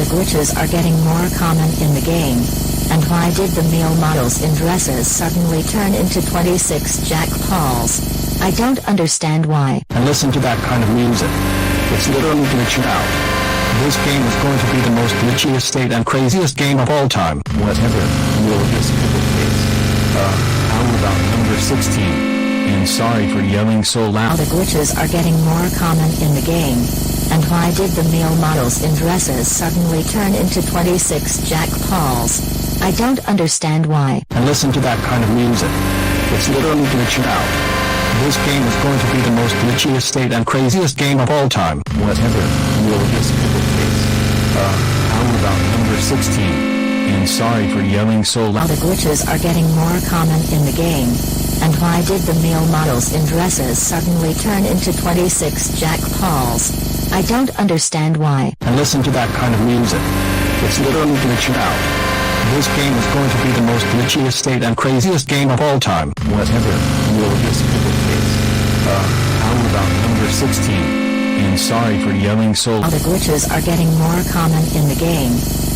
glitches are getting more common in the game. And why did the male models in dresses suddenly turn into 26 Jack Pauls? I don't understand why. And listen to that kind of music. It's literally glitching out. This game is going to be the most glitchiest state and craziest game of all time. Whatever will this people face? How about number 16? And sorry for yelling so loud. The glitches are getting more common in the game. And why did the male models in dresses suddenly turn into 26 Jack Pauls? I don't understand why. And listen to that kind of music. It's literally glitching out. This game is going to be the most glitchiest state and craziest game of all time. Whatever will this people face? How about number 16? And sorry for yelling so loud. The glitches are getting more common in the game. And why did the male models in dresses suddenly turn into 26 Jack Pauls? I don't understand why. And listen to that kind of music. It's literally glitching out. This game is going to be the most glitchiest state and craziest game of all time. Whatever will this people face? How about number 16? And sorry for yelling so loud. The glitches are getting more common in the game.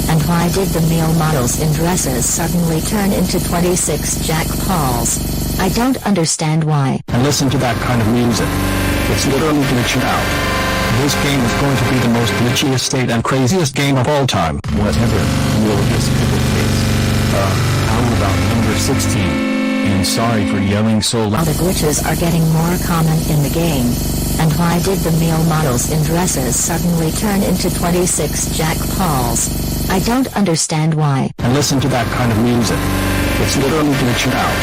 And why did the male models in dresses suddenly turn into 26 Jack Pauls? I don't understand why. And listen to that kind of music. It's literally glitching out. This game is going to be the most glitchiest state and craziest game of all time. Whatever will this people face? How about number 16? And sorry for yelling so loud. The glitches are getting more common in the game. And why did the male models in dresses suddenly turn into 26 Jack Pauls? I don't understand why. And listen to that kind of music. It's literally glitching out.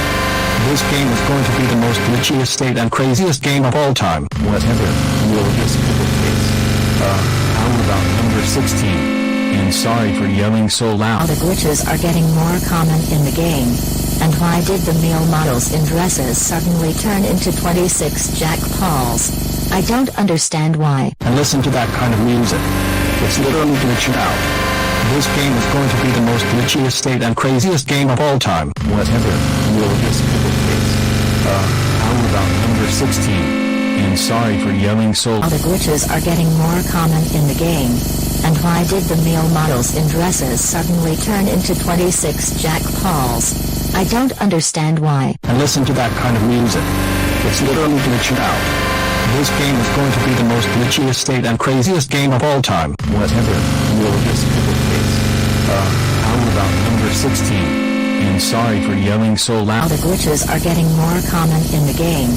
This game is going to be the most glitchiest state and craziest game of all time. Whatever will this people face? How about number 16? And sorry for yelling so loud. The glitches are getting more common in the game. And why did the male models in dresses suddenly turn into 26 Jack Pauls? I don't understand why. And listen to that kind of music. It's literally glitching out. This game is going to be the most glitchiest state and craziest game of all time. Whatever will this people face? How about number 16? And sorry for yelling so loud. The glitches are getting more common in the game. And why did the male models in dresses suddenly turn into 26 Jack Pauls? I don't understand why. And listen to that kind of music. It's literally glitching out. This game is going to be the most glitchiest state and craziest game of all time. Whatever will this people face? How about number 16? And sorry for yelling so loud. The glitches are getting more common in the game.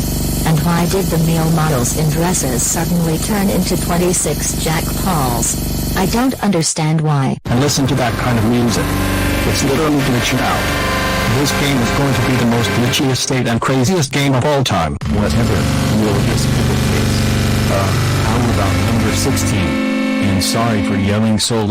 And why did the male models in dresses suddenly turn into 26 Jack Pauls? I don't understand why. And listen to that kind of music. It's literally glitching out. This game is going to be the most glitchiest state and craziest game of all time. Whatever will this people face? How about number 16? And sorry for yelling so loud.